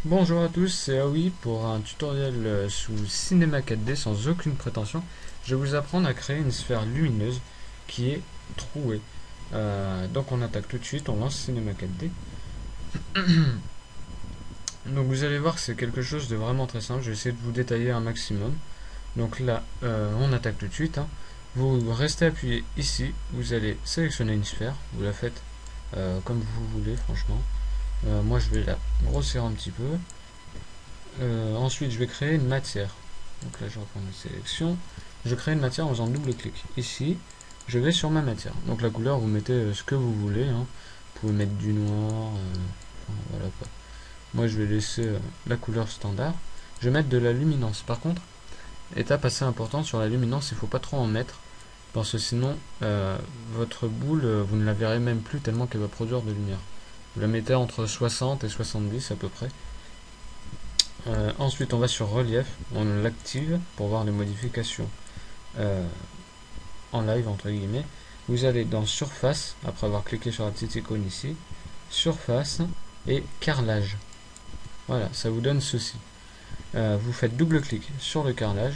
Bonjour à tous, c'est Aoi pour un tutoriel sous Cinema 4D sans aucune prétention. Je vais vous apprendre à créer une sphère lumineuse qui est trouée. Donc on attaque tout de suite, on lance Cinema 4D. Donc vous allez voir que c'est quelque chose de vraiment très simple, je vais essayer de vous détailler un maximum. Donc là, on attaque tout de suite. Vous restez appuyé ici, vous allez sélectionner une sphère, vous la faites comme vous voulez franchement. Moi je vais la grossir un petit peu. Ensuite je vais créer une matière. Donc là je reprends la sélection. Je crée une matière en faisant double clic. Ici, je vais sur ma matière. Donc la couleur, vous mettez ce que vous voulez. Vous pouvez mettre du noir. Enfin, voilà quoi. Moi je vais laisser la couleur standard. Je vais mettre de la luminance. Par contre, étape assez importante sur la luminance, il ne faut pas trop en mettre. Parce que sinon, votre boule, vous ne la verrez même plus tellement qu'elle va produire de lumière. Vous la mettez entre 60 et 70 à peu près. Ensuite, on va sur relief, on l'active pour voir les modifications en live entre guillemets. Vous allez dans surface, après avoir cliqué sur la petite icône ici, surface et carrelage. Voilà, ça vous donne ceci. Vous faites double clic sur le carrelage.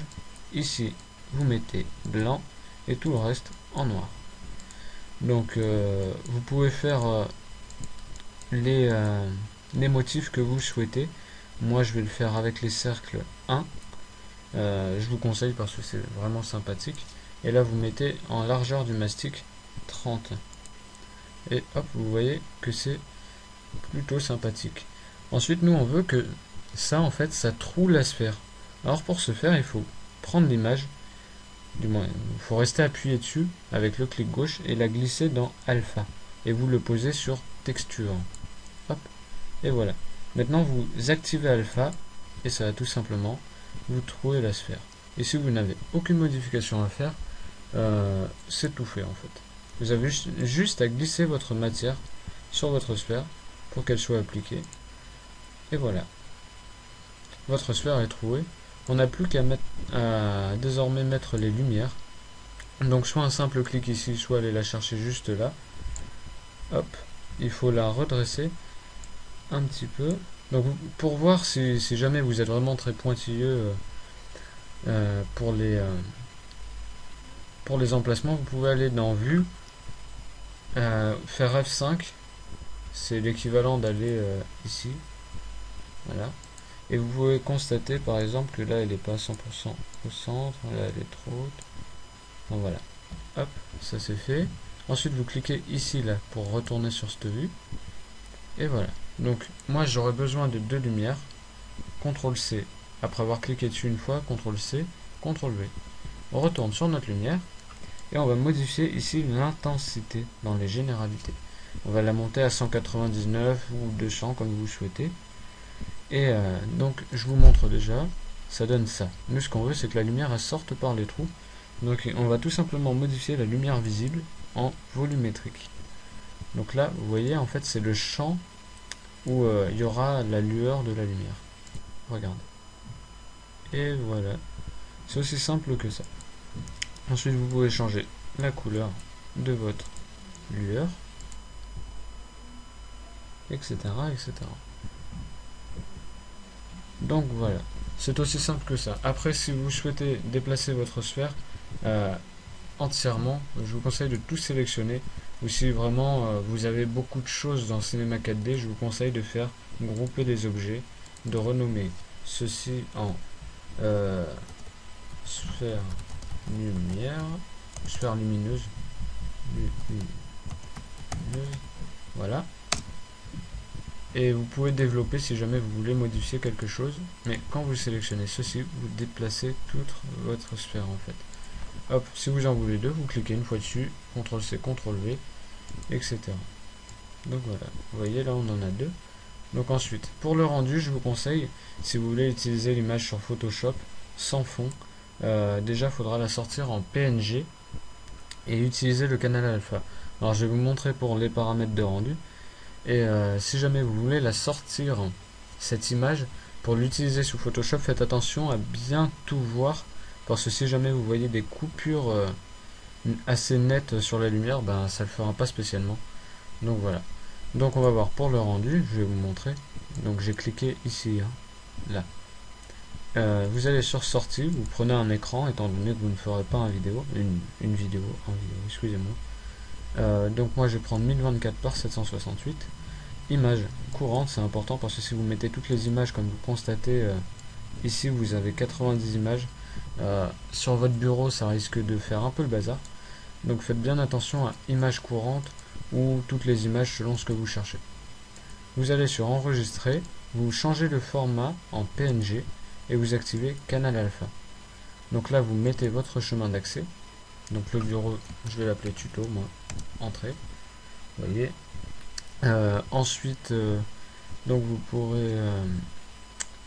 Ici, vous mettez blanc et tout le reste en noir. Donc, vous pouvez faire les motifs que vous souhaitez. Moi je vais le faire avec les cercles 1. Je vous conseille parce que c'est vraiment sympathique. Et là vous mettez en largeur du mastic 30. Et hop, vous voyez que c'est plutôt sympathique. Ensuite nous on veut que ça en fait ça troue la sphère. Alors pour ce faire il faut prendre l'image. Du moins il faut rester appuyé dessus avec le clic gauche et la glisser dans alpha. Et vous le posez sur texture. Hop, et voilà. Maintenant vous activez alpha et ça va tout simplement vous trouver la sphère. Et si vous n'avez aucune modification à faire, c'est tout fait en fait. Vous avez juste à glisser votre matière sur votre sphère pour qu'elle soit appliquée. Et voilà. Votre sphère est trouée. On n'a plus qu'à désormais mettre les lumières. Donc soit un simple clic ici, soit aller la chercher juste là. Hop, il faut la redresser un petit peu. Donc pour voir si jamais vous êtes vraiment très pointilleux pour les emplacements, vous pouvez aller dans vue, faire F5, c'est l'équivalent d'aller ici, voilà, et vous pouvez constater par exemple que là elle n'est pas à 100% au centre, là elle est trop haute. Donc voilà, hop, ça c'est fait. Ensuite vous cliquez ici là pour retourner sur cette vue, et voilà. Donc moi j'aurais besoin de deux lumières. CTRL C, après avoir cliqué dessus une fois, CTRL C, CTRL V. On retourne sur notre lumière et on va modifier ici l'intensité dans les généralités. On va la monter à 199 ou 200 comme vous souhaitez. Et donc je vous montre déjà, ça donne ça. Nous ce qu'on veut c'est que la lumière elle sorte par les trous. Donc on va tout simplement modifier la lumière visible en volumétrique. Donc là vous voyez en fait c'est le champ où il y aura la lueur de la lumière. Regarde. Et voilà. C'est aussi simple que ça. Ensuite, vous pouvez changer la couleur de votre lueur, etc., etc. Donc voilà. C'est aussi simple que ça. Après, si vous souhaitez déplacer votre sphère entièrement, je vous conseille de tout sélectionner. Ou si vraiment vous avez beaucoup de choses dans Cinema 4D, je vous conseille de faire grouper les objets, de renommer ceci en sphère lumière, sphère lumineuse, voilà. Et vous pouvez développer si jamais vous voulez modifier quelque chose, mais quand vous sélectionnez ceci, vous déplacez toute votre sphère en fait. Hop, si vous en voulez deux, vous cliquez une fois dessus, CTRL C, CTRL V, etc. Donc voilà, vous voyez là on en a deux. Donc ensuite, pour le rendu, je vous conseille, si vous voulez utiliser l'image sur Photoshop sans fond, déjà il faudra la sortir en PNG et utiliser le canal alpha. Alors je vais vous montrer pour les paramètres de rendu. Et si jamais vous voulez la sortir, cette image, pour l'utiliser sous Photoshop, faites attention à bien tout voir, parce que si jamais vous voyez des coupures assez net sur la lumière, ben ça le fera pas spécialement. Donc voilà. Donc on va voir pour le rendu, je vais vous montrer. Donc j'ai cliqué ici, hein, là. Vous allez sur sortie, vous prenez un écran, étant donné que vous ne ferez pas une vidéo, excusez-moi. Donc moi je vais prendre 1024 par 768. Image courante, c'est important parce que si vous mettez toutes les images comme vous constatez, ici vous avez 90 images. Sur votre bureau ça risque de faire un peu le bazar. Donc faites bien attention à image courante ou toutes les images selon ce que vous cherchez. Vous allez sur enregistrer, vous changez le format en PNG et vous activez canal alpha. Donc là vous mettez votre chemin d'accès. Donc le bureau, je vais l'appeler tuto, moi, entrée. Vous voyez. Ensuite, donc vous pourrez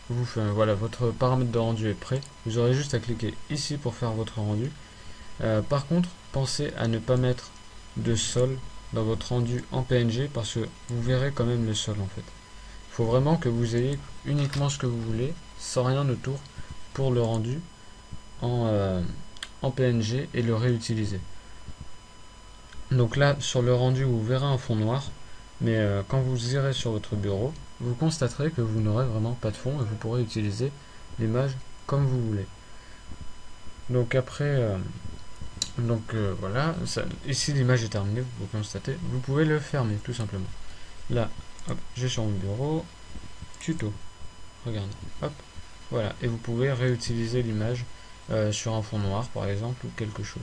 voilà, votre paramètre de rendu est prêt. Vous aurez juste à cliquer ici pour faire votre rendu. Par contre, pensez à ne pas mettre de sol dans votre rendu en PNG parce que vous verrez quand même le sol en fait. Il faut vraiment que vous ayez uniquement ce que vous voulez, sans rien autour, pour le rendu en PNG et le réutiliser. Donc là, sur le rendu, vous verrez un fond noir, mais quand vous irez sur votre bureau, vous constaterez que vous n'aurez vraiment pas de fond et vous pourrez utiliser l'image comme vous voulez. Donc après, voilà, ici l'image est terminée, vous constatez, vous pouvez le fermer tout simplement. Là, hop, j'ai sur mon bureau, tuto, regardez, hop, voilà, et vous pouvez réutiliser l'image sur un fond noir par exemple ou quelque chose.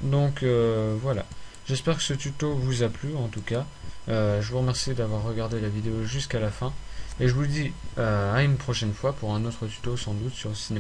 Donc voilà, j'espère que ce tuto vous a plu en tout cas. Je vous remercie d'avoir regardé la vidéo jusqu'à la fin et je vous dis à une prochaine fois pour un autre tuto sans doute sur le cinéma.